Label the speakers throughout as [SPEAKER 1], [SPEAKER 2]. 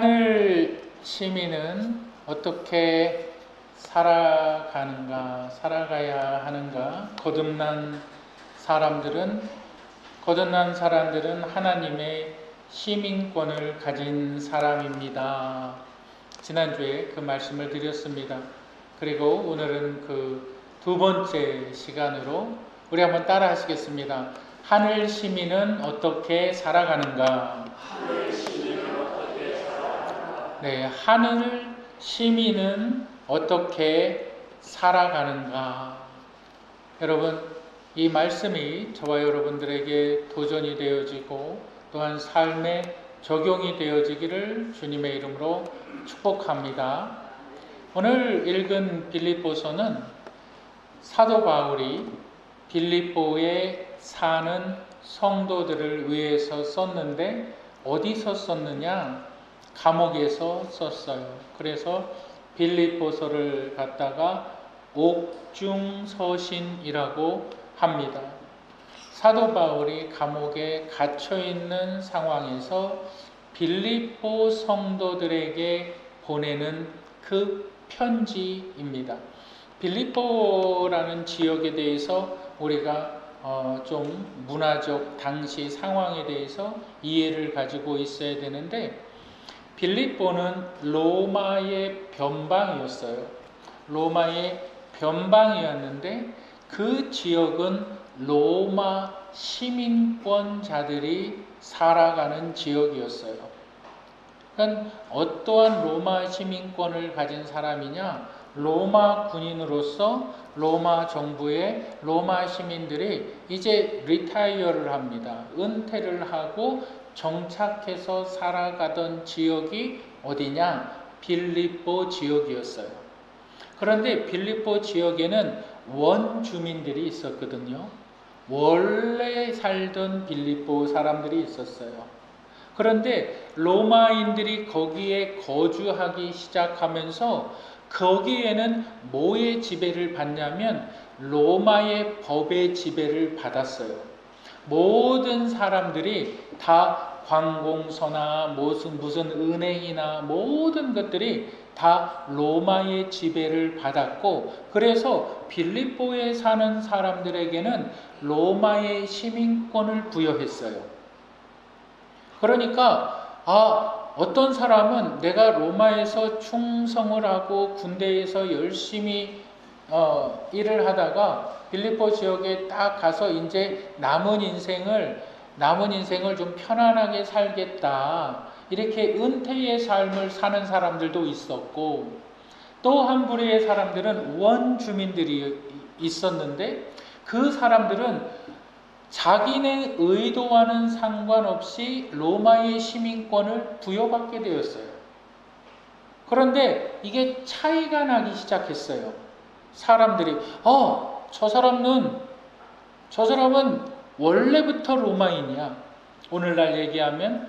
[SPEAKER 1] 하늘 시민은 어떻게 살아가는가, 살아가야 하는가? 거듭난 사람들은 하나님의 시민권을 가진 사람입니다. 지난주에 그 말씀을 드렸습니다. 그리고 오늘은 그 두 번째 시간으로 우리 한번 따라 하시겠습니다. 하늘 시민은 어떻게 살아가는가? 네, 하늘 시민은 어떻게 살아가는가? 여러분, 이 말씀이 저와 여러분들에게 도전이 되어지고 또한 삶에 적용이 되어지기를 주님의 이름으로 축복합니다. 오늘 읽은 빌립보서는 사도 바울이 빌립보에 사는 성도들을 위해서 썼는데 어디서 썼느냐? 감옥에서 썼어요. 그래서 빌립보서를 갖다가 옥중서신이라고 합니다. 사도 바울이 감옥에 갇혀 있는 상황에서 빌립보 성도들에게 보내는 그 편지입니다. 빌립보라는 지역에 대해서 우리가 좀 문화적 당시 상황에 대해서 이해를 가지고 있어야 되는데, 빌립보는 로마의 변방이었어요. 로마의 변방이었는데 그 지역은 로마 시민권자들이 살아가는 지역이었어요. 그러니까 어떠한 로마 시민권을 가진 사람이냐? 로마 군인으로서 로마 정부의 로마 시민들이 이제 리타이어를 합니다. 은퇴를 하고 정착해서 살아가던 지역이 어디냐? 빌립보 지역이었어요. 그런데 빌립보 지역에는 원주민들이 있었거든요. 원래 살던 빌립보 사람들이 있었어요. 그런데 로마인들이 거기에 거주하기 시작하면서 거기에는 뭐의 지배를 받냐면 로마의 법의 지배를 받았어요. 모든 사람들이 다 관공서나 무슨 은행이나 모든 것들이 다 로마의 지배를 받았고, 그래서 빌립보에 사는 사람들에게는 로마의 시민권을 부여했어요. 그러니까 어떤 사람은 내가 로마에서 충성을 하고 군대에서 열심히 일을 하다가 빌립보 지역에 딱 가서 이제 남은 인생을 좀 편안하게 살겠다, 이렇게 은퇴의 삶을 사는 사람들도 있었고, 또 한 부류의 사람들은 원주민들이 있었는데 그 사람들은 자기네 의도와는 상관없이 로마의 시민권을 부여받게 되었어요. 그런데 이게 차이가 나기 시작했어요. 사람들이 저 사람은 원래부터 로마인이야. 오늘날 얘기하면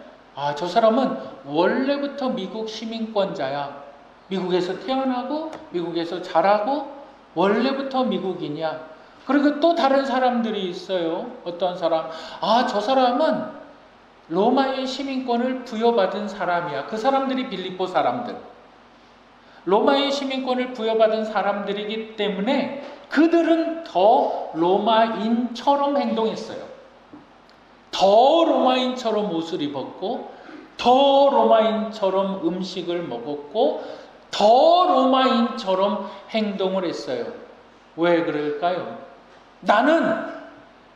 [SPEAKER 1] 저 사람은 원래부터 미국 시민권자야. 미국에서 태어나고 미국에서 자라고 원래부터 미국인이야. 그리고 또 다른 사람들이 있어요. 어떤 사람, 저 사람은 로마의 시민권을 부여받은 사람이야. 그 사람들이 빌립보 사람들. 로마의 시민권을 부여받은 사람들이기 때문에 그들은 더 로마인처럼 행동했어요. 더 로마인처럼 옷을 입었고, 더 로마인처럼 음식을 먹었고, 더 로마인처럼 행동을 했어요. 왜 그럴까요? 나는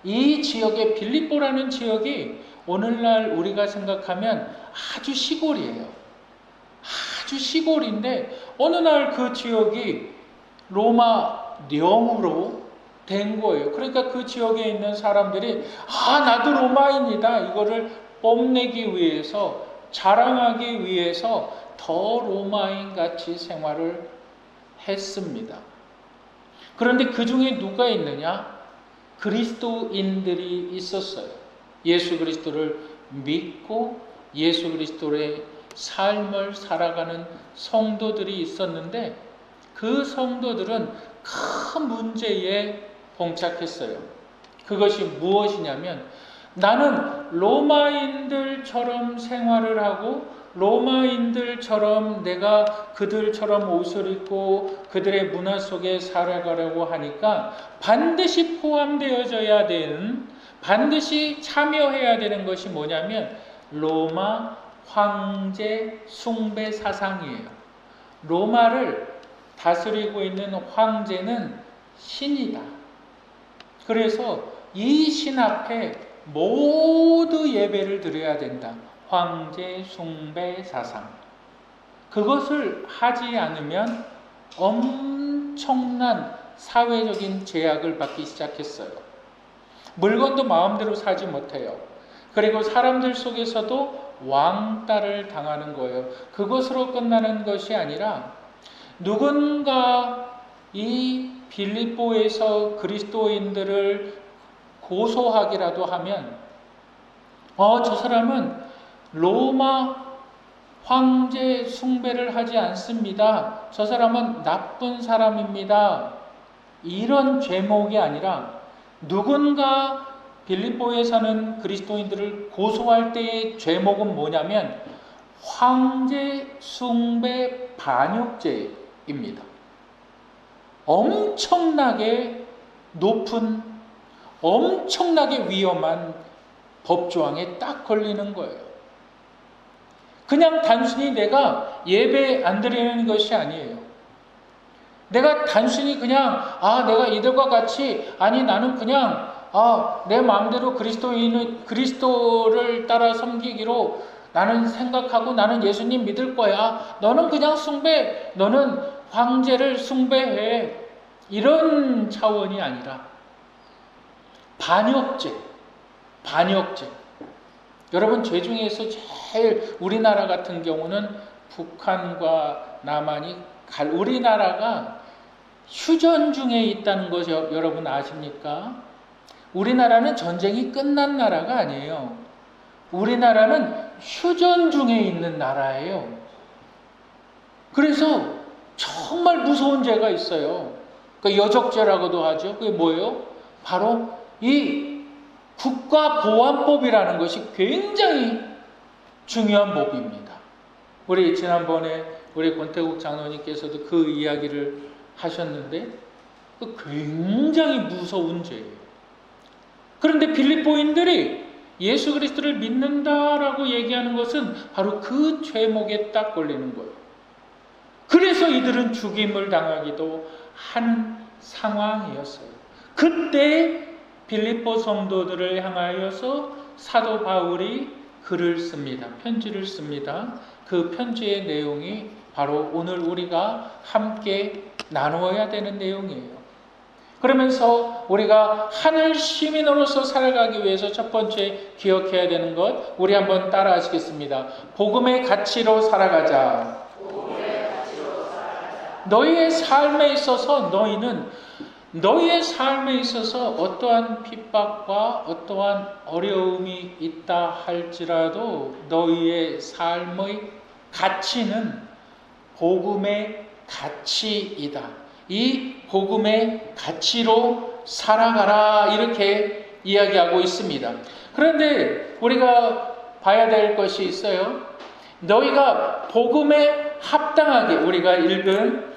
[SPEAKER 1] 이 지역의 빌립보라는 지역이 오늘날 우리가 생각하면 아주 시골이에요. 아주 시골인데 어느 날 그 지역이 로마령으로 된 거예요. 그러니까 그 지역에 있는 사람들이 나도 로마인이다, 이거를 뽐내기 위해서, 자랑하기 위해서 더 로마인같이 생활을 했습니다. 그런데 그 중에 누가 있느냐? 그리스도인들이 있었어요. 예수 그리스도를 믿고 예수 그리스도의 삶을 살아가는 성도들이 있었는데 그 성도들은 큰 문제에 봉착했어요. 그것이 무엇이냐면, 나는 로마인들처럼 생활을 하고 로마인들처럼 내가 그들처럼 옷을 입고 그들의 문화 속에 살아가려고 하니까 반드시 포함되어져야 되는, 반드시 참여해야 되는 것이 뭐냐면 로마 황제 숭배 사상이에요. 로마를 다스리고 있는 황제는 신이다. 그래서 이 신 앞에 모두 예배를 드려야 된다. 황제 숭배 사상. 그것을 하지 않으면 엄청난 사회적인 제약을 받기 시작했어요. 물건도 마음대로 사지 못해요. 그리고 사람들 속에서도 왕따를 당하는 거예요. 그것으로 끝나는 것이 아니라 누군가 이 빌립보에서 그리스도인들을 고소하기라도 하면 저 사람은 로마 황제 숭배를 하지 않습니다. 저 사람은 나쁜 사람입니다. 이런 죄목이 아니라 누군가 빌립보에 사는 그리스도인들을 고소할 때의 죄목은 뭐냐면 황제 숭배 반역죄입니다. 엄청나게 높은, 엄청나게 위험한 법조항에 딱 걸리는 거예요. 그냥 단순히 내가 예배 안 드리는 것이 아니에요. 내가 단순히 그냥 내가 이들과 같이 나는 그냥 내 마음대로 그리스도를 따라 섬기기로 나는 생각하고 나는 예수님 믿을 거야. 너는 그냥 숭배, 너는 황제를 숭배해. 이런 차원이 아니라 반역죄. 여러분, 죄 중에서 제일 우리나라 같은 경우는 북한과 남한이 우리나라가 휴전 중에 있다는 것 여러분 아십니까? 우리나라는 전쟁이 끝난 나라가 아니에요. 우리나라는 휴전 중에 있는 나라예요. 그래서 정말 무서운 죄가 있어요. 그러니까 여적죄라고도 하죠. 그게 뭐예요? 바로 이 국가보안법이라는 것이 굉장히 중요한 법입니다. 우리 지난번에 우리 권태국 장로님께서도 그 이야기를 하셨는데 굉장히 무서운 죄예요. 그런데 빌립보인들이 예수 그리스도를 믿는다라고 얘기하는 것은 바로 그 죄목에 딱 걸리는 거예요. 그래서 이들은 죽임을 당하기도 하는 상황이었어요. 그때 빌립보 성도들을 향하여서 사도 바울이 글을 씁니다. 편지를 씁니다. 그 편지의 내용이 바로 오늘 우리가 함께 나누어야 되는 내용이에요. 그러면서 우리가 하늘 시민으로서 살아가기 위해서 첫 번째 기억해야 되는 것, 우리 한번 따라 하시겠습니다. 복음의 가치로 살아가자. 너희의 삶에 있어서 너희의 삶에 있어서 어떠한 핍박과 어떠한 어려움이 있다 할지라도 너희의 삶의 가치는 복음의 가치이다. 이 복음의 가치로 살아가라, 이렇게 이야기하고 있습니다. 그런데 우리가 봐야 될 것이 있어요. 너희가 복음에 합당하게, 우리가 읽은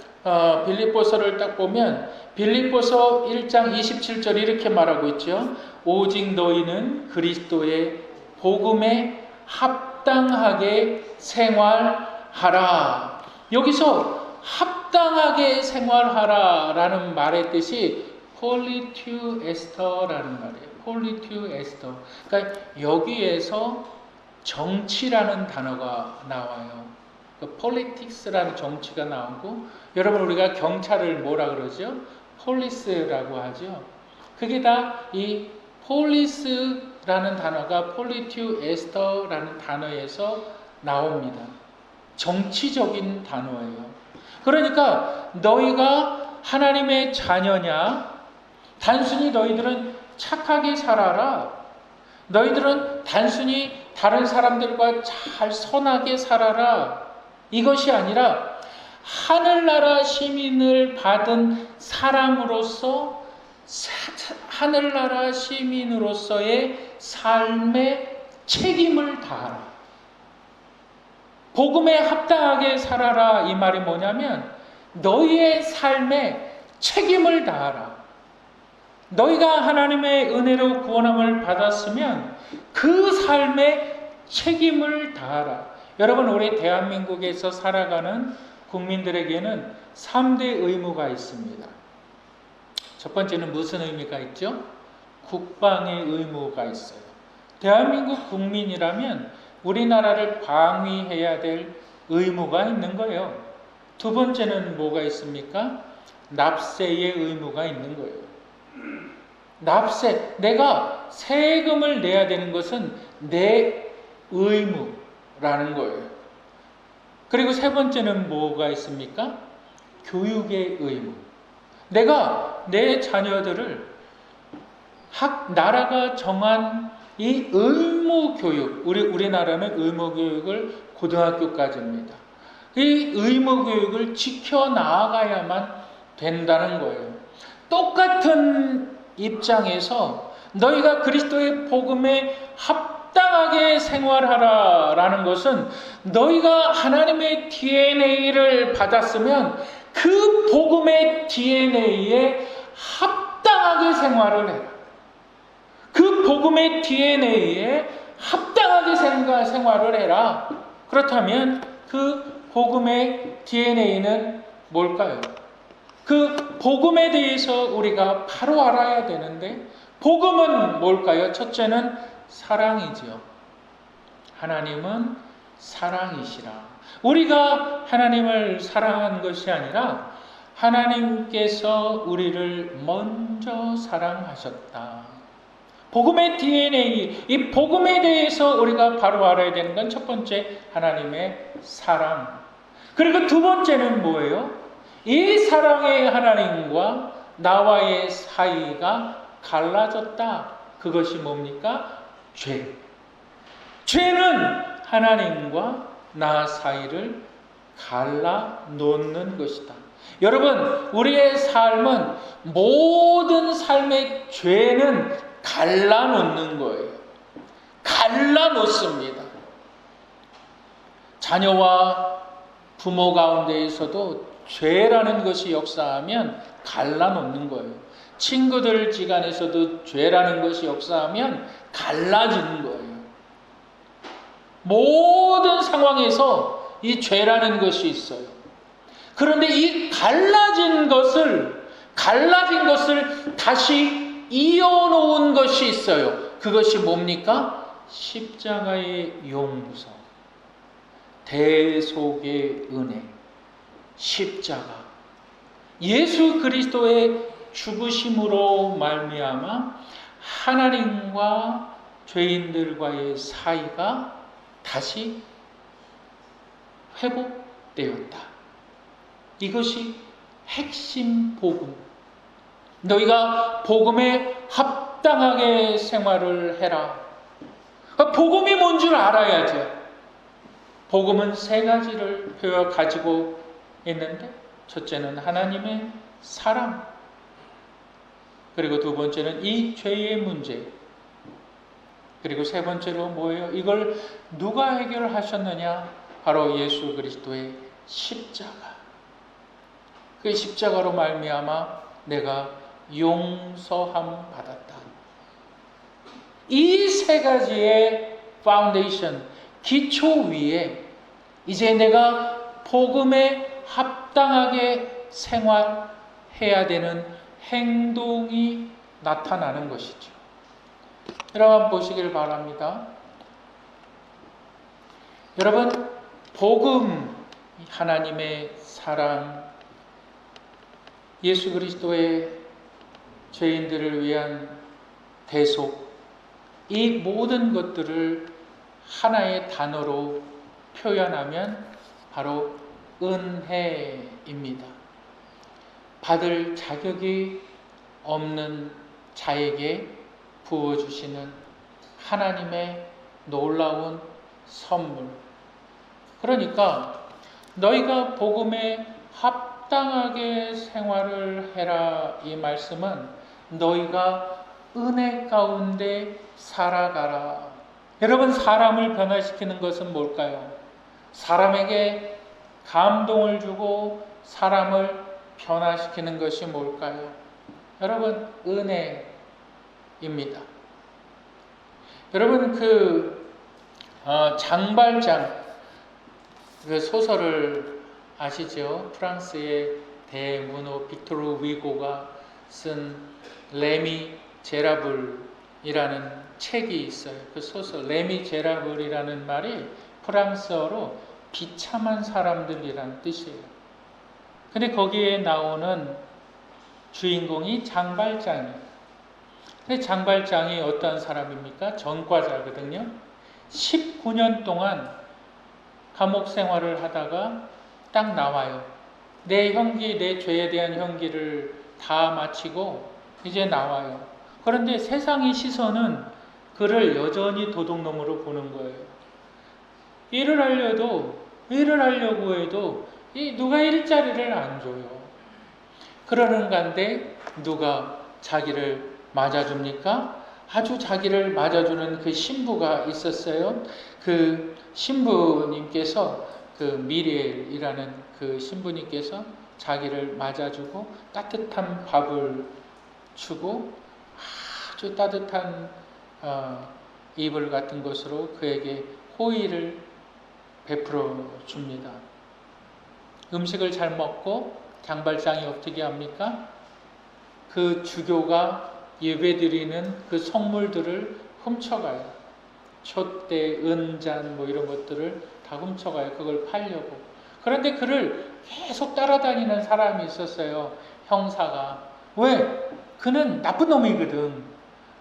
[SPEAKER 1] 빌립보서를 딱 보면 빌립보서 1장 27절 이렇게 말하고 있죠. 오직 너희는 그리스도의 복음에 합당하게 생활하라. 여기서 합당하게 생활하라라는 말의 뜻이 폴리튜에스터라는 말이에요. 폴리튜에스터. 그러니까 여기에서 정치라는 단어가 나와요. 폴리틱스라는 정치가 나오고, 여러분 우리가 경찰을 뭐라 그러죠? 폴리스라고 하죠. 그게 다 이 폴리스라는 단어가 폴리튜에스터라는 단어에서 나옵니다. 정치적인 단어예요. 그러니까 너희가 하나님의 자녀냐? 단순히 너희들은 착하게 살아라. 너희들은 단순히 다른 사람들과 잘 선하게 살아라. 이것이 아니라 하늘나라 시민을 받은 사람으로서 하늘나라 시민으로서의 삶의 책임을 다하라. 복음에 합당하게 살아라 이 말이 뭐냐면 너희의 삶에 책임을 다하라. 너희가 하나님의 은혜로 구원함을 받았으면 그 삶에 책임을 다하라. 여러분, 우리 대한민국에서 살아가는 국민들에게는 3대 의무가 있습니다. 첫 번째는 무슨 의미가 있죠? 국방의 의무가 있어요. 대한민국 국민이라면 우리나라를 방위해야 될 의무가 있는 거예요. 두 번째는 뭐가 있습니까? 납세의 의무가 있는 거예요. 납세, 내가 세금을 내야 되는 것은 내 의무라는 거예요. 그리고 세 번째는 뭐가 있습니까? 교육의 의무. 내가 내 자녀들을 나라가 정한 이 의무 교육, 우리나라는 의무 교육을 고등학교까지입니다. 이 의무 교육을 지켜나가야만 된다는 거예요. 똑같은 입장에서 너희가 그리스도의 복음에 합당하게 생활하라라는 것은 너희가 하나님의 DNA를 받았으면 그 복음의 DNA에 합당하게 생활을 해라. 그 복음의 DNA에 합당하게 생활을 해라. 그렇다면 그 복음의 DNA는 뭘까요? 그 복음에 대해서 우리가 바로 알아야 되는데 복음은 뭘까요? 첫째는 사랑이지요. 하나님은 사랑이시라. 우리가 하나님을 사랑한 것이 아니라 하나님께서 우리를 먼저 사랑하셨다. 복음의 DNA, 이 복음에 대해서 우리가 바로 알아야 되는 건 첫 번째, 하나님의 사랑. 그리고 두 번째는 뭐예요? 이 사랑의 하나님과 나와의 사이가 갈라졌다. 그것이 뭡니까? 죄. 죄는 하나님과 나 사이를 갈라놓는 것이다. 여러분, 우리의 삶은 모든 삶의 죄는 갈라놓는 거예요. 갈라놓습니다. 자녀와 부모 가운데에서도 죄라는 것이 역사하면 갈라놓는 거예요. 친구들 지간에서도 죄라는 것이 역사하면 갈라지는 거예요. 모든 상황에서 이 죄라는 것이 있어요. 그런데 이 갈라진 것을 다시 이어놓은 것이 있어요. 그것이 뭡니까? 십자가의 용서, 대속의 은혜, 십자가. 예수 그리스도의 죽으심으로 말미암아 하나님과 죄인들과의 사이가 다시 회복되었다. 이것이 핵심 복음. 너희가 복음에 합당하게 생활을 해라. 복음이 뭔 줄 알아야죠. 복음은 세 가지를 가지고 있는데 첫째는 하나님의 사랑, 그리고 두 번째는 이 죄의 문제, 그리고 세 번째로 뭐예요? 이걸 누가 해결하셨느냐? 바로 예수 그리스도의 십자가. 그 십자가로 말미암아 내가 용서함 받았다. 이 세 가지의 파운데이션, 기초 위에 이제 내가 복음에 합당하게 생활해야 되는 행동이 나타나는 것이죠. 여러분 보시길 바랍니다. 여러분, 복음, 하나님의 사랑, 예수 그리스도의 죄인들을 위한 대속, 이 모든 것들을 하나의 단어로 표현하면 바로 은혜입니다. 받을 자격이 없는 자에게 부어주시는 하나님의 놀라운 선물. 그러니까 너희가 복음에 합당하게 생활을 해라, 이 말씀은 너희가 은혜 가운데 살아가라. 여러분, 사람을 변화시키는 것은 뭘까요? 사람에게 감동을 주고 사람을 변화시키는 것이 뭘까요? 여러분, 은혜입니다. 여러분, 장발장 그 소설을 아시죠? 프랑스의 대문호 빅토르 위고가 쓴 레미 제라블이라는 책이 있어요. 그 소설 레미 제라블이라는 말이 프랑스어로 비참한 사람들이라는 뜻이에요. 근데 거기에 나오는 주인공이 장발장이에요. 근데 장발장이 어떤 사람입니까? 전과자거든요. 19년 동안 감옥 생활을 하다가 딱 나와요. 내 죄에 대한 형기를 다 마치고 이제 나와요. 그런데 세상의 시선은 그를 여전히 도둑놈으로 보는 거예요. 일을 하려고 해도 누가 일자리를 안 줘요. 그러는 간데 누가 자기를 맞아줍니까? 아주 자기를 맞아주는 그 신부가 있었어요. 그 신부님께서 미리엘이라는 그 신부님께서 자기를 맞아주고 따뜻한 밥을 주고 아주 따뜻한 이불 같은 것으로 그에게 호의를 베풀어 줍니다. 음식을 잘 먹고 장발장이 어떻게 합니까? 그 주교가 예배드리는 그 성물들을 훔쳐가요. 촛대, 은잔 이런 것들을 다 훔쳐가요. 그걸 팔려고. 그런데 그를 계속 따라다니는 사람이 있었어요. 형사가. 왜? 그는 나쁜 놈이거든.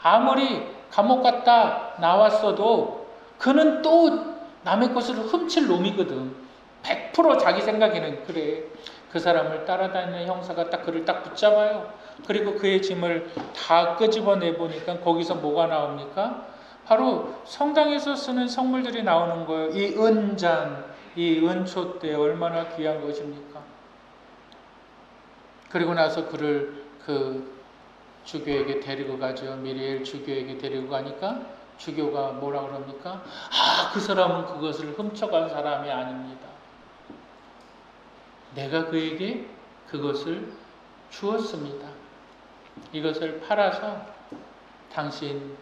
[SPEAKER 1] 아무리 감옥 갔다 나왔어도 그는 또 남의 것을 훔칠 놈이거든. 100% 자기 생각에는 그래. 그 사람을 따라다니는 형사가 그를 딱 붙잡아요. 그리고 그의 짐을 다 끄집어내 보니까 거기서 뭐가 나옵니까? 바로 성당에서 쓰는 성물들이 나오는 거예요. 이 은잔, 이 은촛대 얼마나 귀한 것입니까? 그리고 나서 그를 그 주교에게 데리고 가죠. 미리엘 주교에게 데리고 가니까 주교가 뭐라 그럽니까? 그 사람은 그것을 훔쳐간 사람이 아닙니다. 내가 그에게 그것을 주었습니다. 이것을 팔아서 당신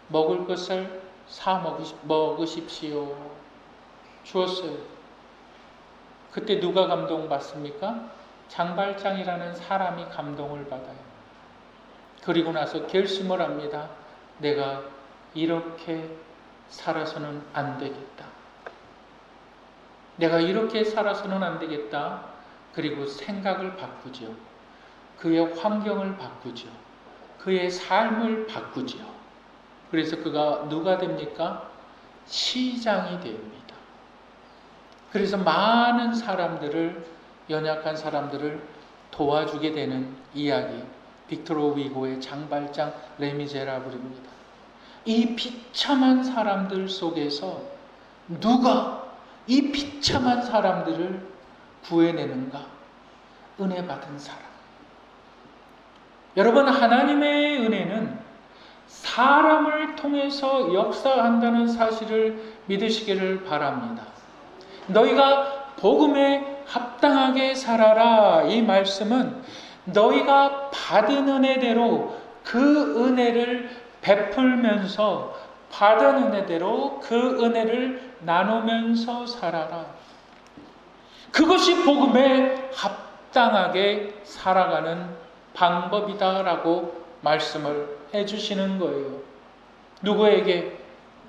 [SPEAKER 1] 먹을 것을 사 먹으십시오. 주었어요. 그때 누가 감동받습니까? 장발장이라는 사람이 감동을 받아요. 그리고 나서 결심을 합니다. 내가 이렇게 살아서는 안 되겠다. 내가 이렇게 살아서는 안 되겠다. 그리고 생각을 바꾸죠. 그의 환경을 바꾸죠. 그의 삶을 바꾸죠. 그래서 그가 누가 됩니까? 시장이 됩니다. 그래서 많은 사람들을, 연약한 사람들을 도와주게 되는 이야기, 빅토르 위고의 장발장 레미제라블입니다. 이 비참한 사람들 속에서 누가 이 비참한 사람들을 구해내는가? 은혜 받은 사람. 여러분, 하나님의 은혜는 사람을 통해서 역사한다는 사실을 믿으시기를 바랍니다. 너희가 복음에 합당하게 살아라. 이 말씀은 너희가 받은 은혜대로 그 은혜를 베풀면서 받은 은혜대로 그 은혜를 나누면서 살아라. 그것이 복음에 합당하게 살아가는 방법이다라고 말씀을 해주시는 거예요. 누구에게?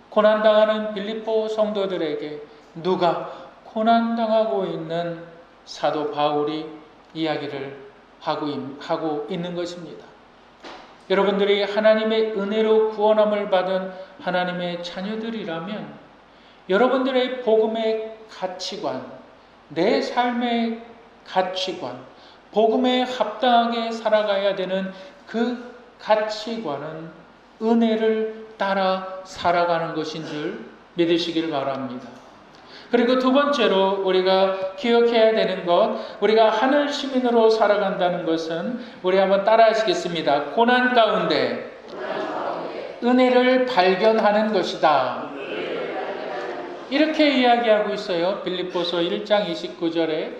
[SPEAKER 1] 고난당하는 빌립보 성도들에게. 누가? 고난당하고 있는 사도 바울이 이야기를 하고 있는 것입니다. 여러분들이 하나님의 은혜로 구원함을 받은 하나님의 자녀들이라면 여러분들의 복음의 가치관, 내 삶의 가치관, 복음에 합당하게 살아가야 되는 그 가치관은 은혜를 따라 살아가는 것인 줄 믿으시길 바랍니다. 그리고 두 번째로 우리가 기억해야 되는 것, 우리가 하늘 시민으로 살아간다는 것은 우리 한번 따라 하시겠습니다. 고난 가운데 은혜를 발견하는 것이다. 이렇게 이야기하고 있어요. 빌립보서 1장 29절에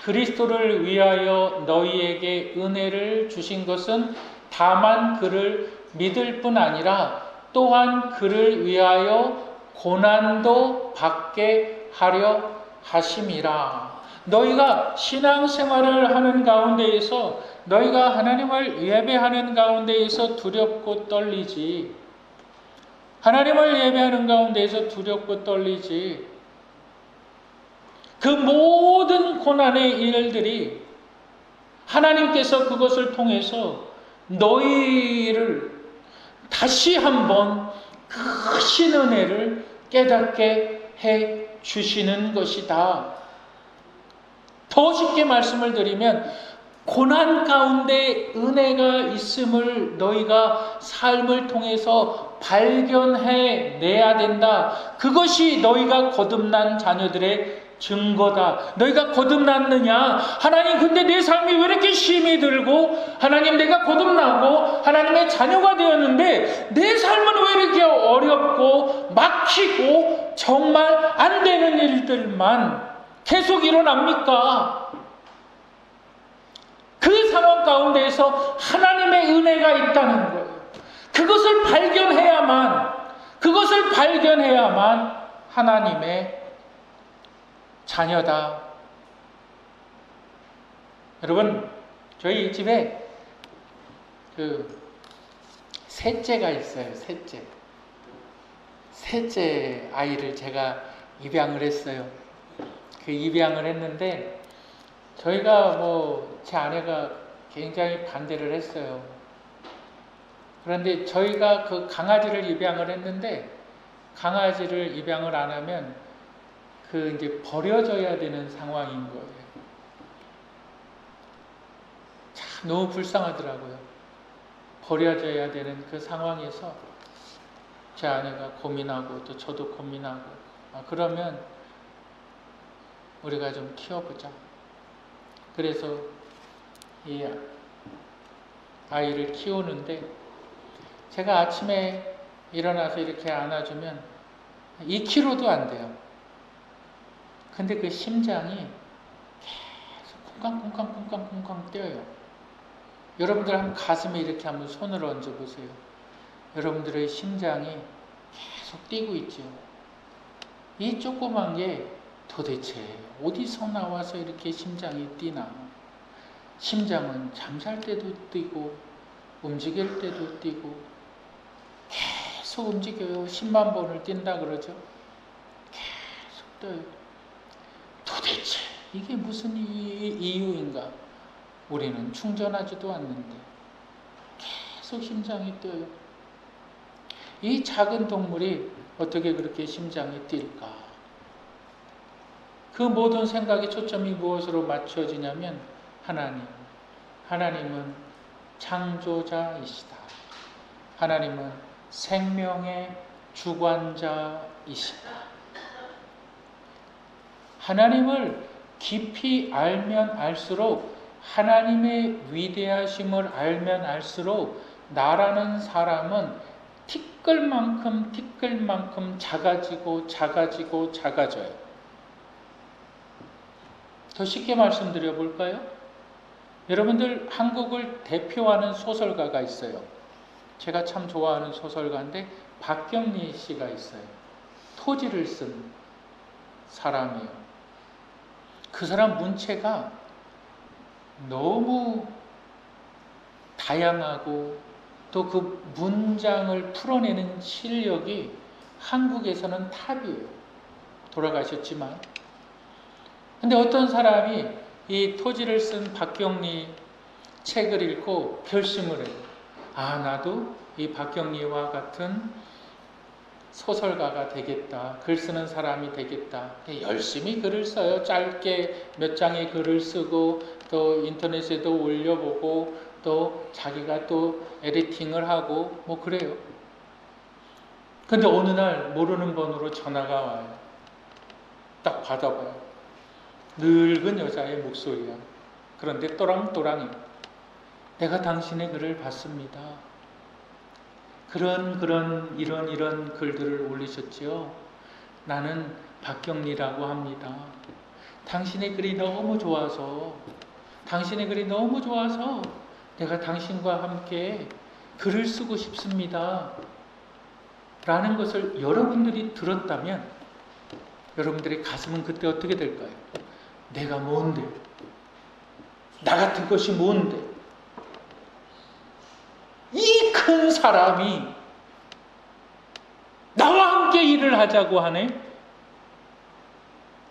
[SPEAKER 1] 그리스도를 위하여 너희에게 은혜를 주신 것은 다만 그를 믿을 뿐 아니라 또한 그를 위하여 고난도 받게 하려 하심이라. 너희가 신앙생활을 하는 가운데에서, 너희가 하나님을 예배하는 가운데에서 두렵고 떨리지, 하나님을 예배하는 가운데에서 두렵고 떨리지, 그 모든 고난의 일들이 하나님께서 그것을 통해서 너희를 다시 한번 크신 은혜를 깨닫게 해 주시는 것이다. 더 쉽게 말씀을 드리면 고난 가운데 은혜가 있음을 너희가 삶을 통해서 발견해내야 된다. 그것이 너희가 거듭난 자녀들의 증거다. 너희가 거듭났느냐? 하나님, 근데 내 삶이 왜 이렇게 힘이 들고, 하나님, 내가 거듭나고 하나님의 자녀가 되었는데 내 삶은 왜 이렇게 어렵고 막히고 정말 안 되는 일들만 계속 일어납니까? 그 상황 가운데에서 하나님의 은혜가 있다는 거예요. 그것을 발견해야만 하나님의 자녀다. 여러분, 저희 집에 셋째가 있어요. 셋째 아이를 제가 입양을 했어요. 그 입양을 했는데 저희가 제 아내가 굉장히 반대를 했어요. 그런데 저희가 그 강아지를 입양을 했는데, 강아지를 입양을 안 하면 이제 버려져야 되는 상황인 거예요. 참 너무 불쌍하더라고요. 버려져야 되는 그 상황에서 제 아내가 고민하고 또 저도 고민하고, 그러면 우리가 좀 키워보자. 그래서 이 아이를 키우는데, 제가 아침에 일어나서 이렇게 안아주면 2kg도 안 돼요. 근데 그 심장이 계속 쿵쾅쿵쾅쿵쾅쿵쾅 뛰어요. 여러분들 한번 가슴에 이렇게 한번 손을 얹어보세요. 여러분들의 심장이 계속 뛰고 있죠. 이 조그만 게 도대체 어디서 나와서 이렇게 심장이 뛰나? 심장은 잠잘 때도 뛰고 움직일 때도 뛰고 계속 움직여요. 10만 번을 뛴다 그러죠. 계속 떠요. 도대체 이게 무슨 이유인가? 우리는 충전하지도 않는데 계속 심장이 뛰어요. 이 작은 동물이 어떻게 그렇게 심장이 뛸까? 그 모든 생각의 초점이 무엇으로 맞춰지냐면 하나님은 창조자이시다. 하나님은 생명의 주관자이시다. 하나님을 깊이 알면 알수록, 하나님의 위대하심을 알면 알수록 나라는 사람은 티끌만큼 작아져요. 더 쉽게 말씀드려 볼까요? 여러분들, 한국을 대표하는 소설가가 있어요. 제가 참 좋아하는 소설가인데 박경리 씨가 있어요. 토지를 쓴 사람이에요. 그 사람 문체가 너무 다양하고 또 그 문장을 풀어내는 실력이 한국에서는 탑이에요. 돌아가셨지만. 근데 어떤 사람이 이 토지를 쓴 박경리 책을 읽고 결심을 해요. 나도 이 박경리와 같은 소설가가 되겠다. 글 쓰는 사람이 되겠다. 열심히 글을 써요. 짧게 몇 장의 글을 쓰고 또 인터넷에도 올려보고 또 자기가 또 에디팅을 하고 그래요. 근데 어느 날 모르는 번호로 전화가 와요. 딱 받아봐요. 늙은 여자의 목소리야. 그런데 또랑또랑해요. 내가 당신의 글을 봤습니다. 이런 글들을 올리셨지요. 나는 박경리라고 합니다. 당신의 글이 너무 좋아서 내가 당신과 함께 글을 쓰고 싶습니다. 라는 것을 여러분들이 들었다면 여러분들의 가슴은 그때 어떻게 될까요? 내가 뭔데? 나 같은 것이 뭔데? 이 큰 사람이 나와 함께 일을 하자고 하네?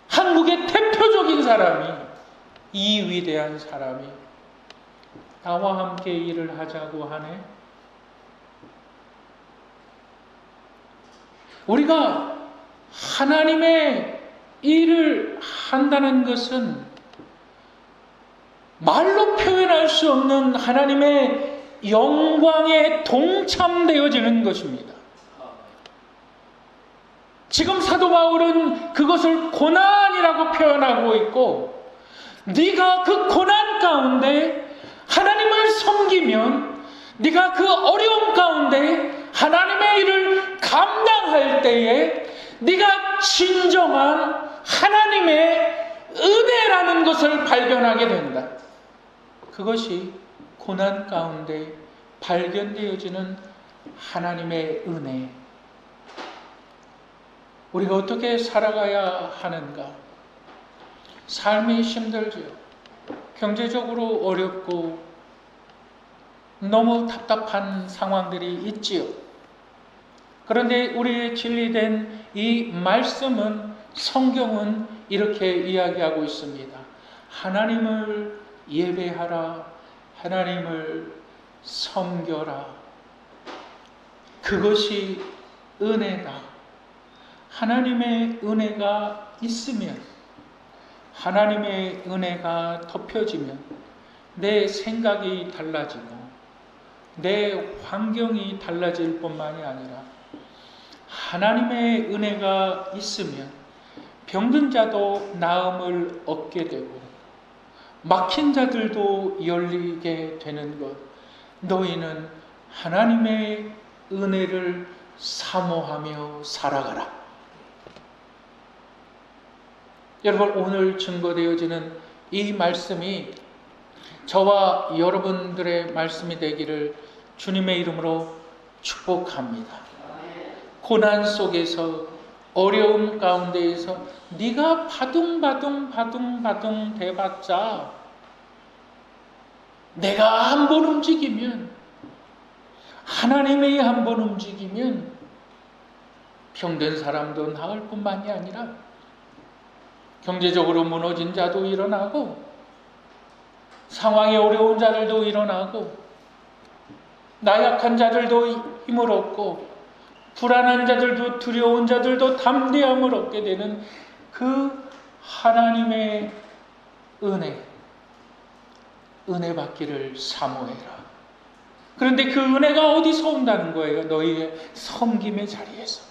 [SPEAKER 1] 한국의 대표적인 사람이, 이 위대한 사람이 나와 함께 일을 하자고 하네? 우리가 하나님의 일을 한다는 것은 말로 표현할 수 없는 하나님의 영광에 동참되어지는 것입니다. 지금 사도 바울은 그것을 고난이라고 표현하고 있고, 네가 그 고난 가운데 하나님을 섬기면, 네가 그 어려움 가운데 하나님의 일을 감당할 때에 네가 진정한 하나님의 은혜라는 것을 발견하게 된다. 그것이 고난 가운데 발견되어지는 하나님의 은혜. 우리가 어떻게 살아가야 하는가? 삶이 힘들지요. 경제적으로 어렵고 너무 답답한 상황들이 있지요. 그런데 우리의 진리된 이 말씀은, 성경은 이렇게 이야기하고 있습니다. 하나님을 예배하라, 하나님을 섬겨라. 그것이 은혜다. 하나님의 은혜가 있으면, 하나님의 은혜가 덮여지면 내 생각이 달라지고 내 환경이 달라질 뿐만이 아니라, 하나님의 은혜가 있으면 병든 자도 나음을 얻게 되고 막힌 자들도 열리게 되는 것. 너희는 하나님의 은혜를 사모하며 살아가라. 여러분, 오늘 증거되어지는 이 말씀이 저와 여러분들의 말씀이 되기를 주님의 이름으로 축복합니다. 고난 속에서, 어려움 가운데에서 네가 바둥바둥 대봤자 내가 한번 움직이면, 하나님이 한번 움직이면 병든 사람도 나을 뿐만이 아니라 경제적으로 무너진 자도 일어나고 상황이 어려운 자들도 일어나고 나약한 자들도 힘을 얻고 불안한 자들도, 두려운 자들도 담대함을 얻게 되는 그 하나님의 은혜 받기를 사모해라. 그런데 그 은혜가 어디서 온다는 거예요? 너희의 섬김의 자리에서.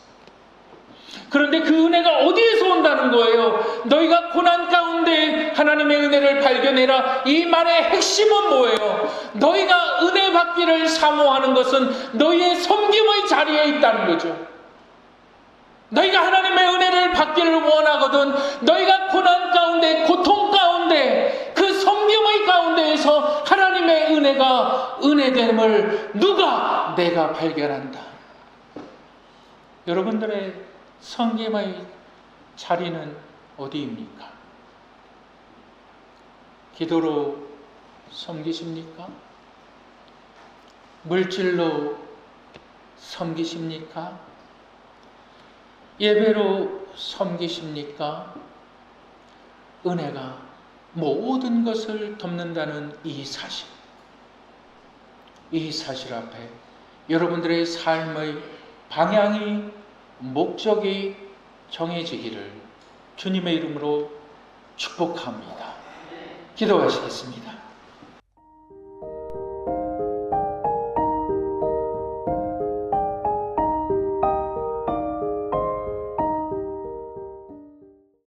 [SPEAKER 1] 그런데 그 은혜가 어디에서 온다는 거예요? 너희가 고난 가운데 하나님의 은혜를 발견해라. 이 말의 핵심은 뭐예요? 너희가 은혜 받기를 사모하는 것은 너희의 섬김의 자리에 있다는 거죠. 너희가 하나님의 은혜를 받기를 원하거든, 너희가 고난 가운데, 고통 가운데, 그 섬김의 가운데에서 하나님의 은혜가 은혜됨을 내가 발견한다. 여러분들의 섬김의 자리는 어디입니까? 기도로 섬기십니까? 물질로 섬기십니까? 예배로 섬기십니까? 은혜가 모든 것을 덮는다는 이 사실 앞에 여러분들의 삶의 방향이, 목적이 정해지기를 주님의 이름으로 축복합니다. 기도하시겠습니다.